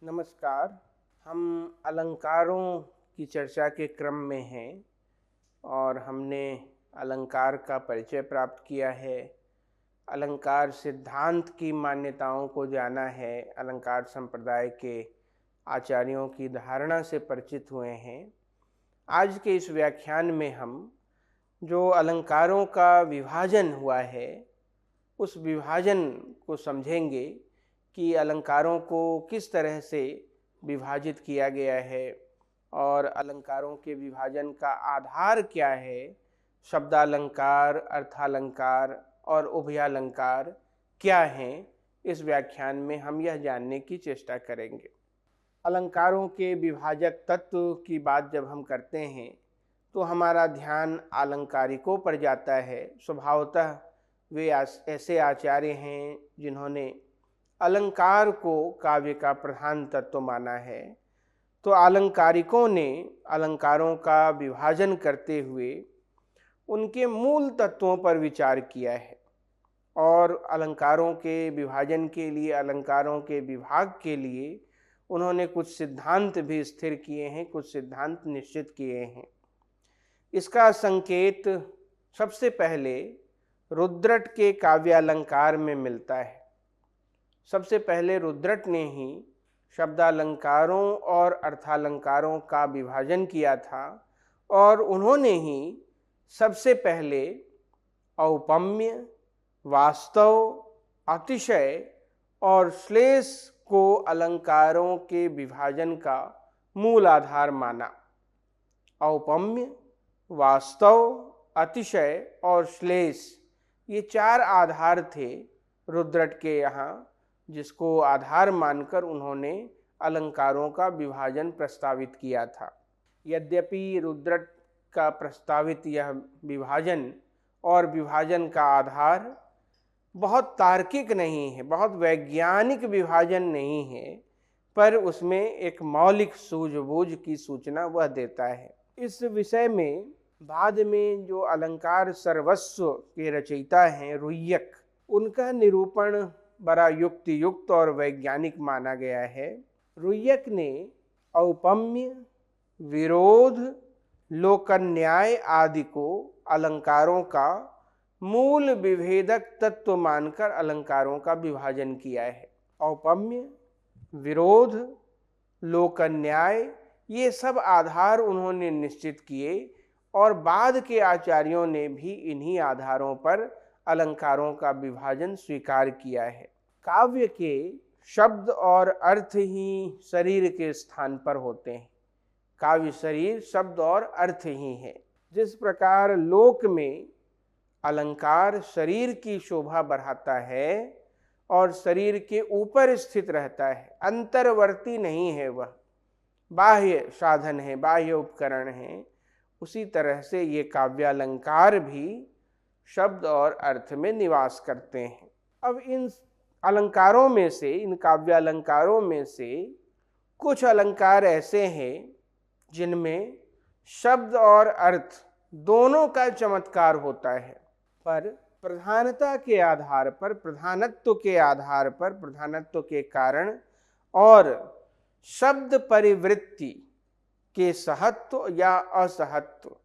नमस्कार। हम अलंकारों की चर्चा के क्रम में हैं और हमने अलंकार का परिचय प्राप्त किया है, अलंकार सिद्धांत की मान्यताओं को जाना है, अलंकार संप्रदाय के आचार्यों की धारणा से परिचित हुए हैं। आज के इस व्याख्यान में हम जो अलंकारों का विभाजन हुआ है, उस विभाजन को समझेंगे कि अलंकारों को किस तरह से विभाजित किया गया है और अलंकारों के विभाजन का आधार क्या है। शब्दालंकार, अर्थालंकार और उभयालंकार क्या हैं, इस व्याख्यान में हम यह जानने की चेष्टा करेंगे। अलंकारों के विभाजक तत्व की बात जब हम करते हैं तो हमारा ध्यान अलंकारिकों पर जाता है। स्वभावतः वे ऐसे आचार्य हैं जिन्होंने अलंकार को काव्य का प्रधान तत्व माना है। तो अलंकारिकों ने अलंकारों का विभाजन करते हुए उनके मूल तत्वों पर विचार किया है और अलंकारों के विभाजन के लिए, अलंकारों के विभाग के लिए उन्होंने कुछ सिद्धांत भी स्थिर किए हैं, कुछ सिद्धांत निश्चित किए हैं। इसका संकेत सबसे पहले रुद्रट के काव्यालंकार में मिलता है। सबसे पहले रुद्रट ने ही शब्दालंकारों और अर्थालंकारों का विभाजन किया था और उन्होंने ही सबसे पहले औपम्य, वास्तव, अतिशय और श्लेष को अलंकारों के विभाजन का मूल आधार माना। औपम्य, वास्तव, अतिशय और श्लेष, ये चार आधार थे रुद्रट के यहाँ, जिसको आधार मानकर उन्होंने अलंकारों का विभाजन प्रस्तावित किया था। यद्यपि रुद्रट का प्रस्तावित यह विभाजन और विभाजन का आधार बहुत तार्किक नहीं है, बहुत वैज्ञानिक विभाजन नहीं है, पर उसमें एक मौलिक सूझबूझ की सूचना वह देता है। इस विषय में बाद में जो अलंकार सर्वस्व के रचयिता हैं रुय्यक, उनका निरूपण बड़ा युक्ति युक्त और वैज्ञानिक माना गया है। रुय्यक ने औपम्य, विरोध, लोकन्याय आदि को अलंकारों का मूल विभेदक तत्व मानकर अलंकारों का विभाजन किया है। औपम्य, विरोध, लोकन्याय, ये सब आधार उन्होंने निश्चित किए और बाद के आचार्यों ने भी इन्हीं आधारों पर अलंकारों का विभाजन स्वीकार किया है। काव्य के शब्द और अर्थ ही शरीर के स्थान पर होते हैं। काव्य शरीर शब्द और अर्थ ही है। जिस प्रकार लोक में अलंकार शरीर की शोभा बढ़ाता है और शरीर के ऊपर स्थित रहता है, अंतर्वर्ती नहीं है, वह बाह्य साधन है, बाह्य उपकरण है, उसी तरह से ये काव्यालंकार भी शब्द और अर्थ में निवास करते हैं। अब इन अलंकारों में से, इन काव्यालंकारों में से कुछ अलंकार ऐसे हैं जिनमें शब्द और अर्थ दोनों का चमत्कार होता है, पर प्रधानता के आधार पर, प्रधानत्व के आधार पर, प्रधानत्व के कारण और शब्द परिवृत्ति के सहत्व या असहत्व।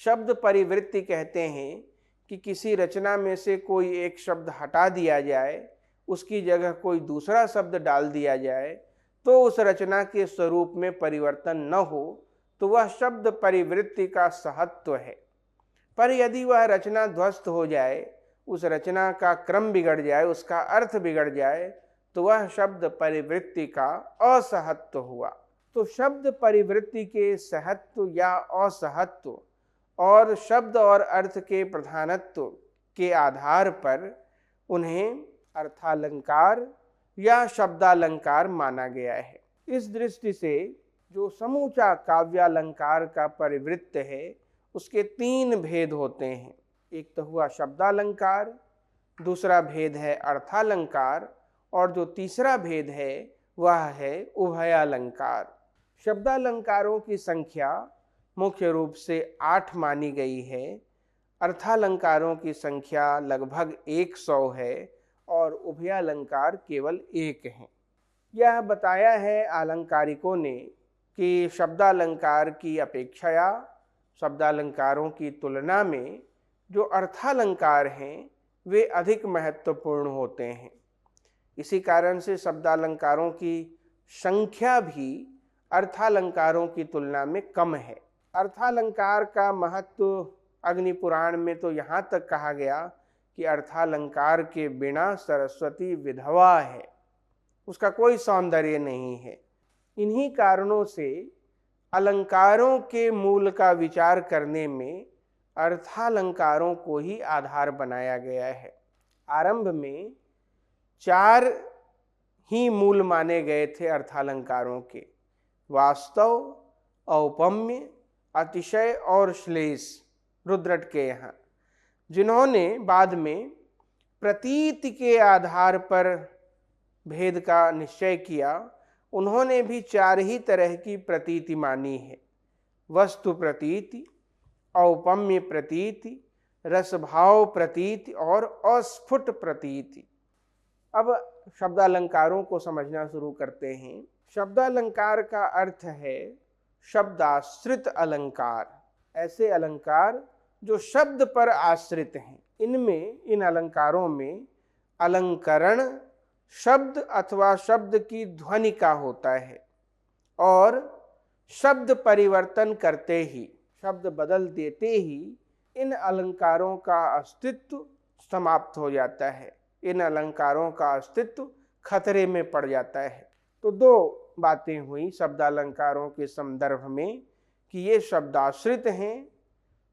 शब्द परिवृत्ति कहते हैं कि किसी रचना में से कोई एक शब्द हटा दिया जाए, उसकी जगह कोई दूसरा शब्द डाल दिया जाए, तो उस रचना के स्वरूप में परिवर्तन न हो, तो वह शब्द परिवृत्ति का सहत्व है। पर यदि वह रचना ध्वस्त हो जाए, उस रचना का क्रम बिगड़ जाए, उसका अर्थ बिगड़ जाए, तो वह शब्द परिवृत्ति का असहत्व हुआ। तो शब्द परिवृत्ति के सहत्व या असहत्व और शब्द और अर्थ के प्रधानत्व के आधार पर उन्हें अर्थालंकार या शब्दालंकार माना गया है। इस दृष्टि से जो समूचा काव्यालंकार का परिवृत्त है, उसके तीन भेद होते हैं। एक तो हुआ शब्दालंकार, दूसरा भेद है अर्थालंकार और जो तीसरा भेद है वह है उभयालंकार। शब्दालंकारों की संख्या मुख्य रूप से 8 मानी गई है। अर्थालंकारों की संख्या लगभग 100 है और उभयालंकार केवल 1 है। यह बताया है अलंकारिकों ने कि शब्दालंकार की अपेक्षया, शब्दालंकारों की तुलना में जो अर्थालंकार हैं वे अधिक महत्वपूर्ण होते हैं। इसी कारण से शब्दालंकारों की संख्या भी अर्थालंकारों की तुलना में कम है। अर्थालंकार का महत्व अग्नि पुराण में तो यहाँ तक कहा गया कि अर्थालंकार के बिना सरस्वती विधवा है, उसका कोई सौंदर्य नहीं है। इन्हीं कारणों से अलंकारों के मूल का विचार करने में अर्थालंकारों को ही आधार बनाया गया है। आरंभ में 4 ही मूल माने गए थे अर्थालंकारों के: वास्तव, औपम्य, अतिशय और श्लेष, रुद्रट के यहाँ। जिन्होंने बाद में प्रतीति के आधार पर भेद का निश्चय किया, उन्होंने भी 4 ही तरह की प्रतीति मानी है: वस्तु प्रतीति, औपम्य प्रतीति, रसभाव प्रतीति और अस्फुट प्रतीति। अब शब्दालंकारों को समझना शुरू करते हैं। शब्दालंकार का अर्थ है शब्दाश्रित अलंकार, ऐसे अलंकार जो शब्द पर आश्रित हैं। इन अलंकारों में अलंकरण शब्द अथवा शब्द की ध्वनि का होता है और शब्द परिवर्तन करते ही, शब्द बदल देते ही इन अलंकारों का अस्तित्व समाप्त हो जाता है, इन अलंकारों का अस्तित्व खतरे में पड़ जाता है। तो 2 बातें हुई शब्दालंकारों के संदर्भ में कि ये शब्दाश्रित हैं,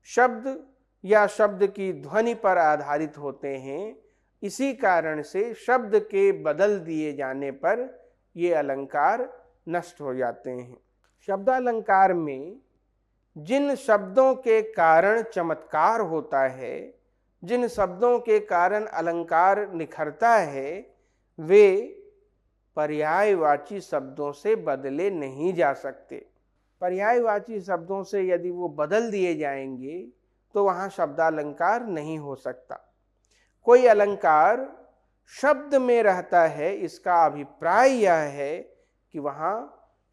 शब्द या शब्द की ध्वनि पर आधारित होते हैं। इसी कारण से शब्द के बदल दिए जाने पर ये अलंकार नष्ट हो जाते हैं। शब्दालंकार में जिन शब्दों के कारण चमत्कार होता है, जिन शब्दों के कारण अलंकार निखरता है, वे पर्यायवाची शब्दों से बदले नहीं जा सकते। पर्यायवाची शब्दों से यदि वो बदल दिए जाएंगे तो वहाँ शब्दालंकार नहीं हो सकता। कोई अलंकार शब्द में रहता है, इसका अभिप्राय यह है कि वहाँ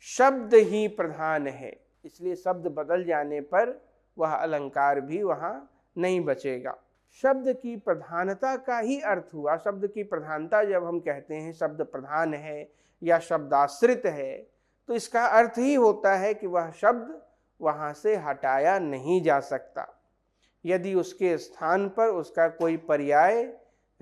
शब्द ही प्रधान है, इसलिए शब्द बदल जाने पर वह अलंकार भी वहाँ नहीं बचेगा। शब्द की प्रधानता का ही अर्थ हुआ। शब्द की प्रधानता जब हम कहते हैं शब्द प्रधान है या शब्दाश्रित है, तो इसका अर्थ ही होता है कि वह शब्द वहाँ से हटाया नहीं जा सकता। यदि उसके स्थान पर उसका कोई पर्याय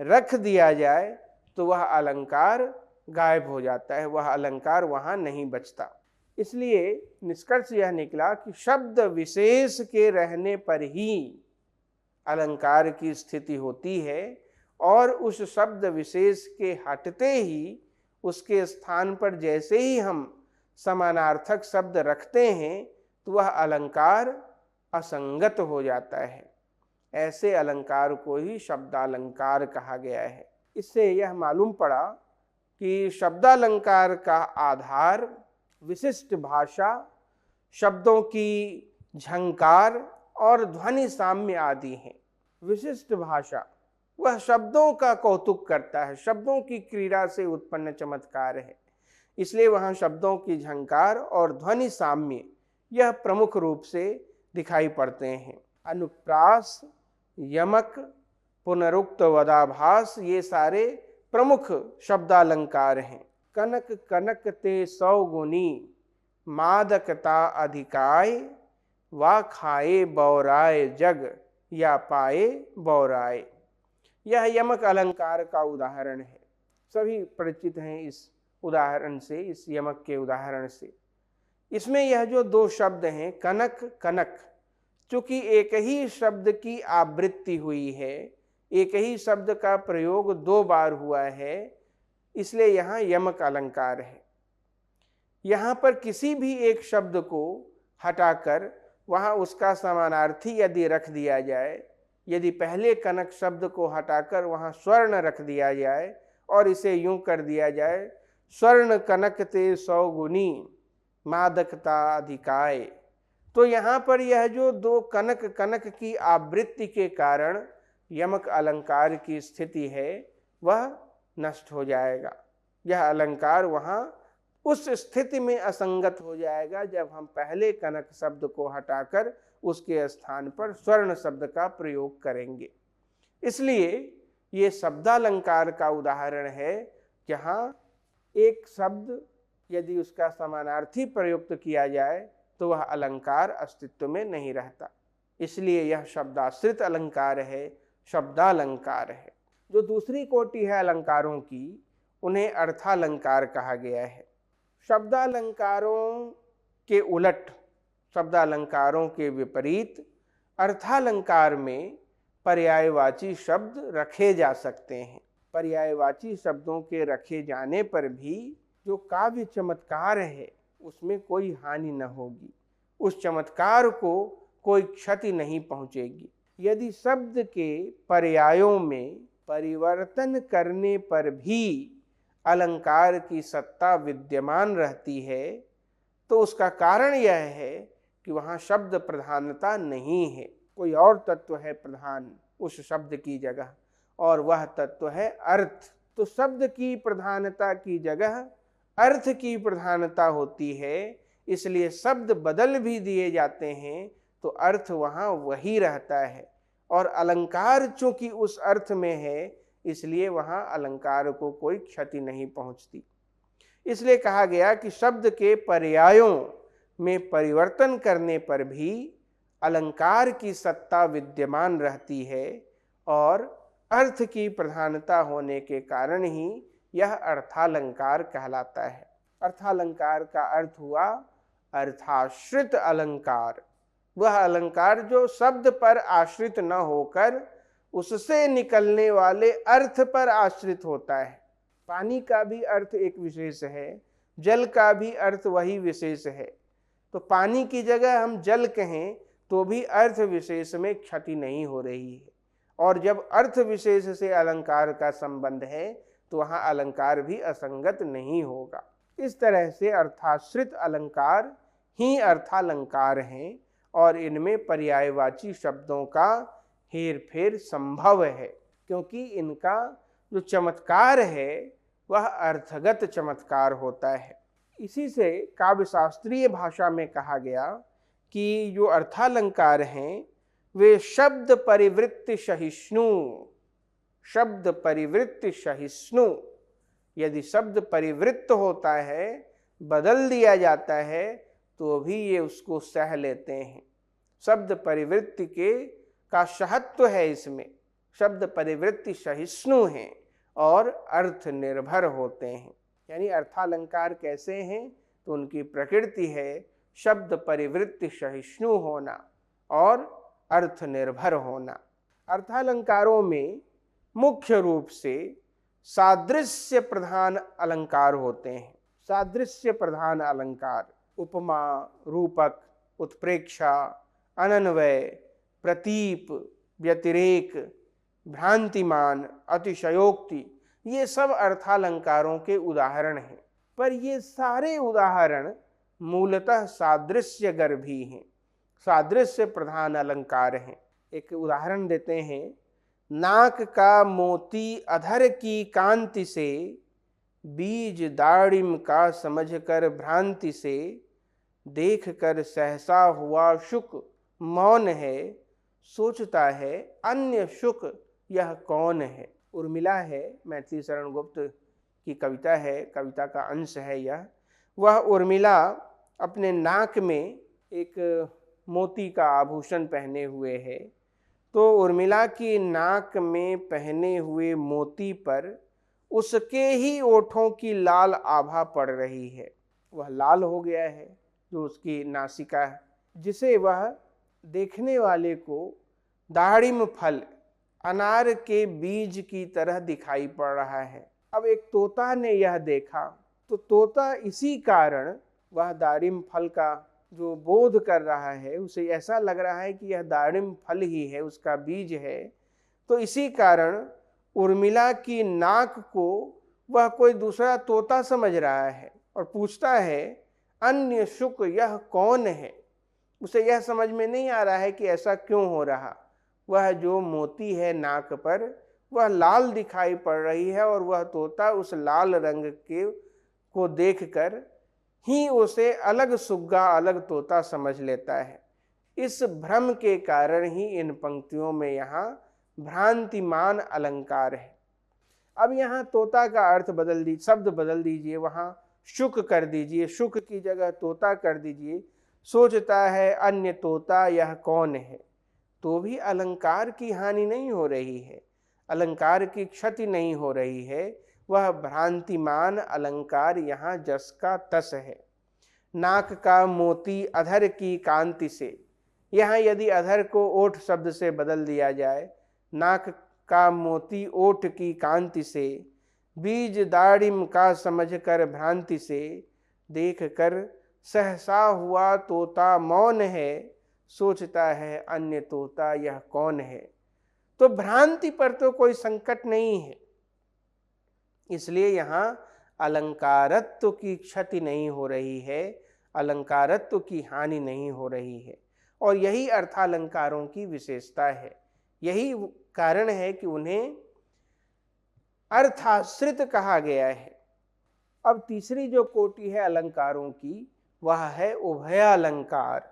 रख दिया जाए तो वह अलंकार गायब हो जाता है, वह अलंकार वहाँ नहीं बचता। इसलिए निष्कर्ष यह निकला कि शब्द विशेष के रहने पर ही अलंकार की स्थिति होती है और उस शब्द विशेष के हटते ही उसके स्थान पर जैसे ही हम समानार्थक शब्द रखते हैं तो वह अलंकार असंगत हो जाता है। ऐसे अलंकार को ही शब्दालंकार कहा गया है। इससे यह मालूम पड़ा कि शब्दालंकार का आधार विशिष्ट भाषा, शब्दों की झंकार और ध्वनि साम्य आदि हैं। विशिष्ट भाषा वह शब्दों का कौतुक करता है, शब्दों की क्रीड़ा से उत्पन्न चमत्कार है, इसलिए वहाँ शब्दों की झंकार और ध्वनि साम्य यह प्रमुख रूप से दिखाई पड़ते हैं। अनुप्रास, यमक, पुनरुक्त वदाभास ये सारे प्रमुख शब्दालंकार हैं। कनक कनक ते 100 गुनी, मादकता अधिकाय, वा खाए बौराए जग, या पाए बौराए। यह यमक अलंकार का उदाहरण है। सभी परिचित हैं इस उदाहरण से, इस यमक के उदाहरण से। इसमें यह जो 2 शब्द हैं कनक कनक, चूंकि एक ही शब्द की आवृत्ति हुई है, एक ही शब्द का प्रयोग 2 बार हुआ है, इसलिए यहाँ यमक अलंकार है। यहाँ पर किसी भी एक शब्द को हटाकर वहाँ उसका समानार्थी यदि रख दिया जाए, यदि पहले कनक शब्द को हटाकर वहाँ स्वर्ण रख दिया जाए और इसे यूं कर दिया जाए, स्वर्ण कनक ते 100 गुनी, मादकता अधिकाय, तो यहाँ पर यह जो 2 कनक कनक की आवृत्ति के कारण यमक अलंकार की स्थिति है वह नष्ट हो जाएगा। यह अलंकार वहाँ उस स्थिति में असंगत हो जाएगा जब हम पहले कनक शब्द को हटाकर उसके स्थान पर स्वर्ण शब्द का प्रयोग करेंगे। इसलिए ये शब्दालंकार का उदाहरण है जहाँ एक शब्द यदि उसका समानार्थी प्रयुक्त किया जाए तो वह अलंकार अस्तित्व में नहीं रहता। इसलिए यह शब्दाश्रित अलंकार है, शब्दालंकार है। जो दूसरी कोटि है अलंकारों की, उन्हें अर्थालंकार कहा गया है। शब्दालंकारों के उलट, शब्दालंकारों के विपरीत अर्थालंकार में पर्यायवाची शब्द रखे जा सकते हैं। पर्यायवाची शब्दों के रखे जाने पर भी जो काव्य चमत्कार है उसमें कोई हानि न होगी, उस चमत्कार को कोई क्षति नहीं पहुंचेगी। यदि शब्द के पर्यायों में परिवर्तन करने पर भी अलंकार की सत्ता विद्यमान रहती है तो उसका कारण यह है कि वहाँ शब्द प्रधानता नहीं है, कोई और तत्व है प्रधान उस शब्द की जगह, और वह तत्व है अर्थ। तो शब्द की प्रधानता की जगह अर्थ की प्रधानता होती है, इसलिए शब्द बदल भी दिए जाते हैं तो अर्थ वहाँ वही रहता है, और अलंकार चूंकि उस अर्थ में है इसलिए वहाँ अलंकार को कोई क्षति नहीं पहुँचती। इसलिए कहा गया कि शब्द के पर्यायों में परिवर्तन करने पर भी अलंकार की सत्ता विद्यमान रहती है, और अर्थ की प्रधानता होने के कारण ही यह अर्थालंकार कहलाता है। अर्थालंकार का अर्थ हुआ अर्थाश्रित अलंकार, वह अलंकार जो शब्द पर आश्रित न होकर उससे निकलने वाले अर्थ पर आश्रित होता है। पानी का भी अर्थ एक विशेष है, जल का भी अर्थ वही विशेष है। तो पानी की जगह हम जल कहें तो भी अर्थ विशेष में क्षति नहीं हो रही है, और जब अर्थ विशेष से अलंकार का संबंध है तो वहाँ अलंकार भी असंगत नहीं होगा। इस तरह से अर्थाश्रित अलंकार ही अर्थालंकार हैं, और इनमें पर्यायवाची शब्दों का हेरफेर संभव है, क्योंकि इनका जो चमत्कार है वह अर्थगत चमत्कार होता है। इसी से काव्यशास्त्रीय भाषा में कहा गया कि जो अर्थालंकार हैं वे शब्द परिवृत्ति सहिष्णु, शब्द परिवृत्ति सहिष्णु। यदि शब्द परिवृत्त होता है, बदल दिया जाता है, तो भी ये उसको सह लेते हैं। शब्द परिवृत्ति का सहत्व है इसमें, शब्द परिवृत्ति सहिष्णु हैं और अर्थ निर्भर होते हैं। यानी अर्थालंकार कैसे हैं, तो उनकी प्रकृति है शब्द परिवृत्ति सहिष्णु होना और अर्थ निर्भर होना। अर्थालंकारों में मुख्य रूप से सादृश्य प्रधान अलंकार होते हैं। सादृश्य प्रधान अलंकार उपमा, रूपक, उत्प्रेक्षा, अनन्वय, प्रतीप, व्यतिरेक, भ्रांतिमान, अतिशयोक्ति, ये सब अर्थालंकारों के उदाहरण हैं। पर ये सारे उदाहरण मूलतः सादृश्य गर्भी हैं, सादृश्य प्रधान अलंकार हैं। एक उदाहरण देते हैं, नाक का मोती अधर की कांति से, बीज दाड़िम का समझकर भ्रांति से, देख कर सहसा हुआ शुक मौन है, सोचता है अन्य शुक यह कौन है। उर्मिला है, मैथिली शरण गुप्त की कविता है, कविता का अंश है यह। वह उर्मिला अपने नाक में एक मोती का आभूषण पहने हुए है, तो उर्मिला की नाक में पहने हुए मोती पर उसके ही ओठों की लाल आभा पड़ रही है। वह लाल हो गया है जो उसकी नासिका है, जिसे वह देखने वाले को दाड़िम फल, अनार के बीज की तरह दिखाई पड़ रहा है। अब एक तोता ने यह देखा तो तोता इसी कारण वह दाड़िम फल का जो बोध कर रहा है, उसे ऐसा लग रहा है कि यह दाड़िम फल ही है, उसका बीज है। तो इसी कारण उर्मिला की नाक को वह कोई दूसरा तोता समझ रहा है और पूछता है अन्य शुक यह कौन है। उसे यह समझ में नहीं आ रहा है कि ऐसा क्यों हो रहा। वह जो मोती है नाक पर, वह लाल दिखाई पड़ रही है और वह तोता उस लाल रंग के को देखकर ही उसे अलग सुग्गा अलग तोता समझ लेता है। इस भ्रम के कारण ही इन पंक्तियों में यहाँ भ्रांतिमान अलंकार है। अब यहाँ तोता का अर्थ बदल दीजिए, शब्द बदल दीजिए, वहाँ शुक कर दीजिए, शुक की जगह तोता कर दीजिए। सोचता है अन्य तोता यह कौन है, तो भी अलंकार की हानि नहीं हो रही है, अलंकार की क्षति नहीं हो रही है। वह भ्रांतिमान अलंकार यहाँ जस का तस है। नाक का मोती अधर की कांति से, यहाँ यदि अधर को ओठ शब्द से बदल दिया जाए, नाक का मोती ओठ की कांति से, बीज दाड़िम का समझकर भ्रांति से, देख कर सहसा हुआ तोता मौन है, सोचता है अन्य तोता यह कौन है। तो भ्रांति पर तो कोई संकट नहीं है, इसलिए यहाँ अलंकारत्व की क्षति नहीं हो रही है, अलंकारत्व की हानि नहीं हो रही है। और यही अर्थालंकारों की विशेषता है, यही कारण है कि उन्हें अर्थाश्रित कहा गया है। अब तीसरी जो कोटि है अलंकारों की, वह है उभयालंकार।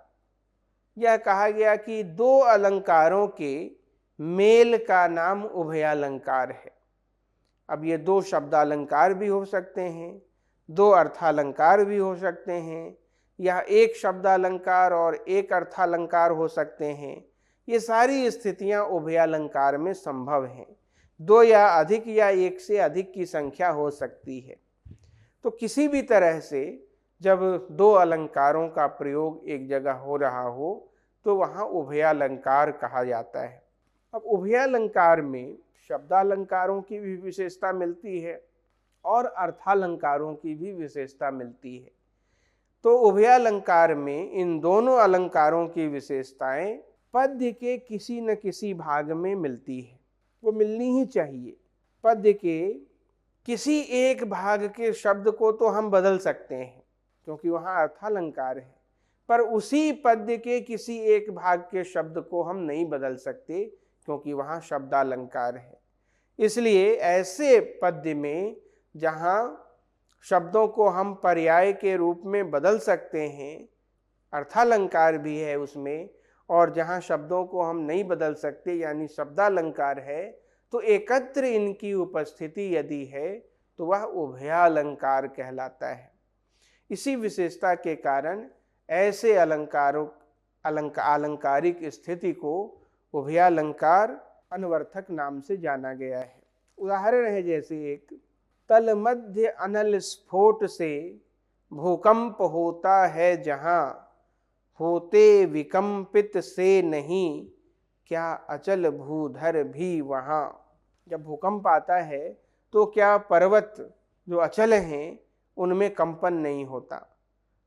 यह कहा गया कि दो अलंकारों के मेल का नाम उभयालंकार है। अब ये दो शब्दालंकार भी हो सकते हैं, दो अर्थालंकार भी हो सकते हैं, या एक शब्दालंकार और एक अर्थालंकार हो सकते हैं। ये सारी स्थितियां उभयालंकार में संभव हैं। दो या अधिक या एक से अधिक की संख्या हो सकती है। तो किसी भी तरह से जब दो अलंकारों का प्रयोग एक जगह हो रहा हो तो वहाँ उभयालंकार कहा जाता है। अब उभयालंकार में शब्दालंकारों की भी विशेषता मिलती है और अर्थालंकारों की भी विशेषता मिलती है। तो उभयालंकार में इन दोनों अलंकारों की विशेषताएं पद्य के किसी न किसी भाग में मिलती है, वो मिलनी ही चाहिए। पद्य के किसी एक भाग के शब्द को तो हम बदल सकते हैं क्योंकि वहाँ अर्थालंकार है, पर उसी पद्य के किसी एक भाग के शब्द को हम नहीं बदल सकते क्योंकि वहाँ शब्दालंकार है। इसलिए ऐसे पद्य में जहाँ शब्दों को हम पर्याय के रूप में बदल सकते हैं, अर्थालंकार भी है उसमें, और जहाँ शब्दों को हम नहीं बदल सकते यानी शब्दालंकार है, तो एकत्र इनकी उपस्थिति यदि है तो वह उभयालंकार कहलाता है। इसी विशेषता के कारण ऐसे अलंकारिक स्थिति को उभयालंकार अनवर्थक नाम से जाना गया है। उदाहरण है जैसे एक, तल मध्य अनल स्फोट से भूकंप होता है जहाँ, होते विकंपित से नहीं, क्या अचल भूधर भी वहाँ। जब भूकंप आता है तो क्या पर्वत जो अचल हैं उनमें कंपन नहीं होता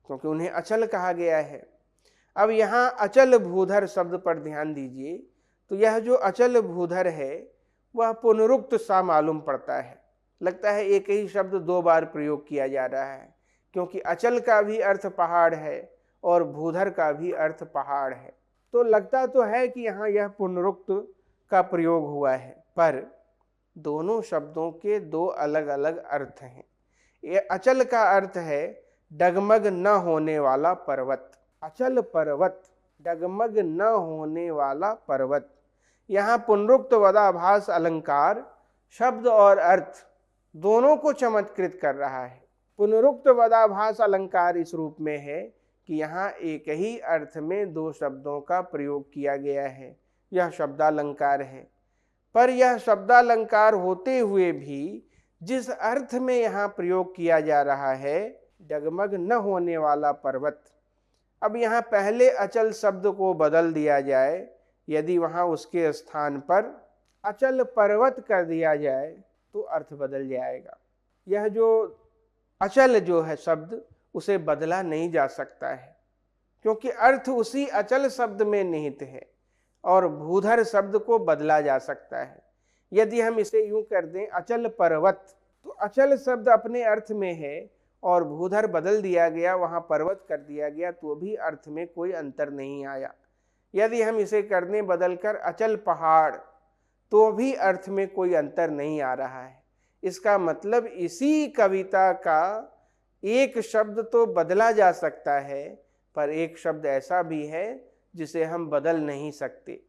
क्योंकि उन्हें अचल कहा गया है। अब यहाँ अचल भूधर शब्द पर ध्यान दीजिए, तो यह जो अचल भूधर है वह पुनरुक्त सा मालूम पड़ता है, लगता है एक ही शब्द दो बार प्रयोग किया जा रहा है, क्योंकि अचल का भी अर्थ पहाड़ है और भूधर का भी अर्थ पहाड़ है। तो लगता तो है कि यहाँ यह पुनरुक्त का प्रयोग हुआ है, पर दोनों शब्दों के दो अलग अलग अर्थ हैं। ये अचल का अर्थ है डगमग न होने वाला पर्वत, अचल पर्वत, डगमग न होने वाला पर्वत। यहाँ पुनरुक्त वदाभास अलंकार शब्द और अर्थ दोनों को चमत्कृत कर रहा है। पुनरुक्त वदाभास अलंकार इस रूप में है कि यहाँ एक ही अर्थ में दो शब्दों का प्रयोग किया गया है, यह शब्दालंकार है। पर यह शब्दालंकार होते हुए भी जिस अर्थ में यहाँ प्रयोग किया जा रहा है, डगमग न होने वाला पर्वत, अब यहाँ पहले अचल शब्द को बदल दिया जाए, यदि वहाँ उसके स्थान पर अचल पर्वत कर दिया जाए तो अर्थ बदल जाएगा। यह जो अचल जो है शब्द उसे बदला नहीं जा सकता है क्योंकि अर्थ उसी अचल शब्द में निहित है, और भूधर शब्द को बदला जा सकता है। यदि हम इसे यूं कर दें अचल पर्वत, तो अचल शब्द अपने अर्थ में है और भूधर बदल दिया गया, वहां पर्वत कर दिया गया, तो भी अर्थ में कोई अंतर नहीं आया। यदि हम इसे कर दें बदलकर अचल पहाड़, तो भी अर्थ में कोई अंतर नहीं आ रहा है। इसका मतलब इसी कविता का एक शब्द तो बदला जा सकता है, पर एक शब्द ऐसा भी है जिसे हम बदल नहीं सकते।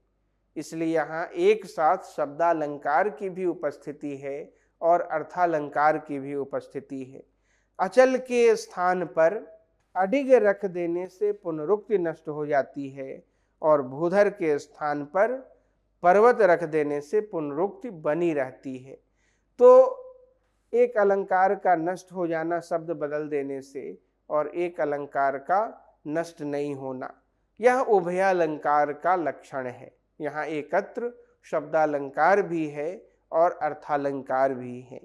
इसलिए यहाँ एक साथ शब्दालंकार की भी उपस्थिति है और अर्थालंकार की भी उपस्थिति है। अचल के स्थान पर अडिग रख देने से पुनरुक्ति नष्ट हो जाती है और भूधर के स्थान पर पर्वत रख देने से पुनरुक्ति बनी रहती है। तो एक अलंकार का नष्ट हो जाना शब्द बदल देने से और एक अलंकार का नष्ट नहीं होना, यह उभयालंकार का लक्षण है। यहाँ एकत्र शब्दालंकार भी है और अर्थालंकार भी है।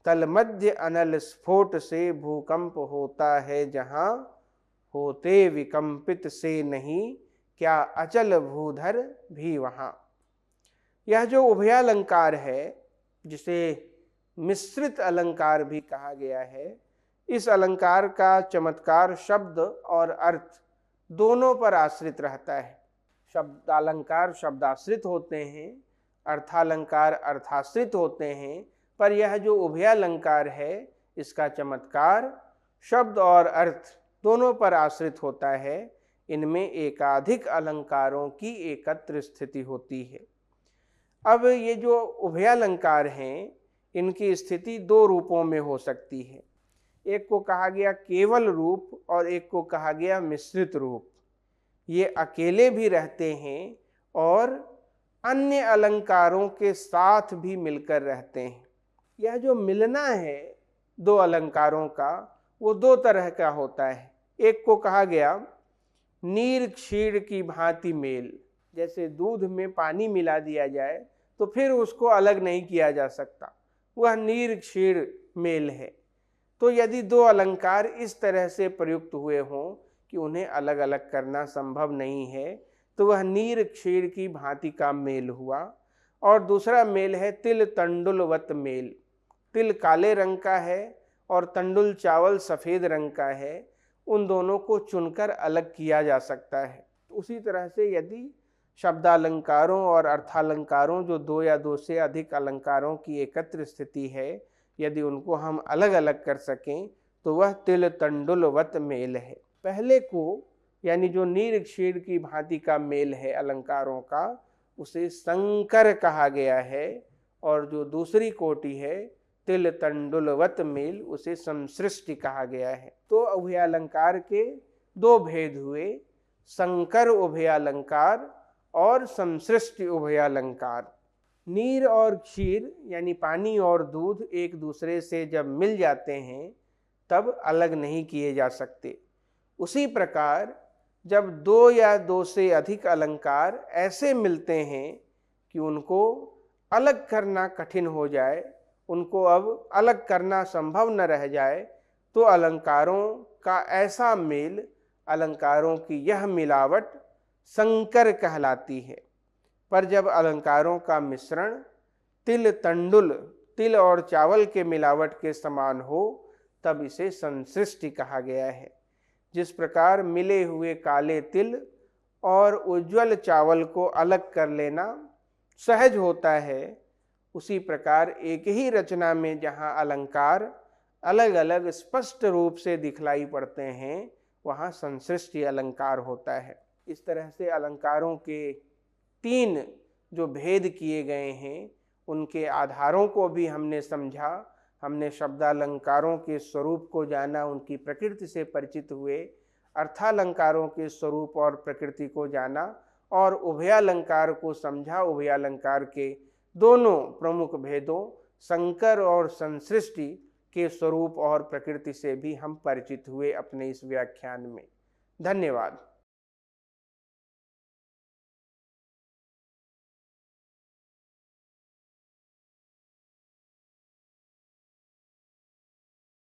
तलमध्य अनल स्फोट से भूकंप होता है जहाँ, होते विकंपित से नहीं, क्या अचल भूधर भी वहाँ। यह जो उभयालंकार है, जिसे मिश्रित अलंकार भी कहा गया है, इस अलंकार का चमत्कार शब्द और अर्थ दोनों पर आश्रित रहता है। शब्दालंकार शब्दाश्रित होते हैं, अर्थालंकार अर्थाश्रित होते हैं, पर यह जो उभयालंकार है इसका चमत्कार शब्द और अर्थ दोनों पर आश्रित होता है। इनमें एकाधिक अलंकारों की एकत्र स्थिति होती है। अब ये जो उभयालंकार हैं, इनकी स्थिति दो रूपों में हो सकती है। एक को कहा गया केवल रूप और एक को कहा गया मिश्रित रूप। ये अकेले भी रहते हैं और अन्य अलंकारों के साथ भी मिलकर रहते हैं। यह जो मिलना है दो अलंकारों का, वो दो तरह का होता है। एक को कहा गया नीर क्षीर की भांति मेल, जैसे दूध में पानी मिला दिया जाए तो फिर उसको अलग नहीं किया जा सकता, वह नीर क्षीर मेल है। तो यदि दो अलंकार इस तरह से प्रयुक्त हुए हों कि उन्हें अलग अलग करना संभव नहीं है, तो वह नीर क्षीर की भांति का मेल हुआ। और दूसरा मेल है तिल तंडुलवत मेल। तिल काले रंग का है और तंडुल चावल सफ़ेद रंग का है। उन दोनों को चुनकर अलग किया जा सकता है। उसी तरह से यदि शब्दालंकारों और अर्थालंकारों, जो दो या दो से अधिक अलंकारों की एकत्र स्थिति है, यदि उनको हम अलग अलग कर सकें तो वह तिल तंडुलवत मेल है। पहले को यानी जो नीर क्षीर की भांति का मेल है अलंकारों का, उसे संकर कहा गया है, और जो दूसरी कोटि है तिल तंडुलवत मेल, उसे संसृष्टि कहा गया है। तो उभयालंकार के दो भेद हुए, संकर उभयालंकार और संसृष्टि उभयालंकार। नीर और क्षीर यानी पानी और दूध एक दूसरे से जब मिल जाते हैं तब अलग नहीं किए जा सकते। उसी प्रकार जब दो या दो से अधिक अलंकार ऐसे मिलते हैं कि उनको अलग करना कठिन हो जाए, उनको अब अलग करना संभव न रह जाए, तो अलंकारों का ऐसा मेल, अलंकारों की यह मिलावट संकर कहलाती है। पर जब अलंकारों का मिश्रण तिल तंडुल, तिल और चावल के मिलावट के समान हो, तब इसे संसृष्टि कहा गया है। जिस प्रकार मिले हुए काले तिल और उज्ज्वल चावल को अलग कर लेना सहज होता है, उसी प्रकार एक ही रचना में जहाँ अलंकार अलग अलग स्पष्ट रूप से दिखलाई पड़ते हैं, वहाँ संसृष्टि अलंकार होता है। इस तरह से अलंकारों के तीन जो भेद किए गए हैं, उनके आधारों को भी हमने समझा। हमने शब्दालंकारों के स्वरूप को जाना, उनकी प्रकृति से परिचित हुए, अर्थालंकारों के स्वरूप और प्रकृति को जाना, और उभयालंकार को समझा। उभयालंकार के दोनों प्रमुख भेदों संकर और संसृष्टि के स्वरूप और प्रकृति से भी हम परिचित हुए अपने इस व्याख्यान में। धन्यवाद।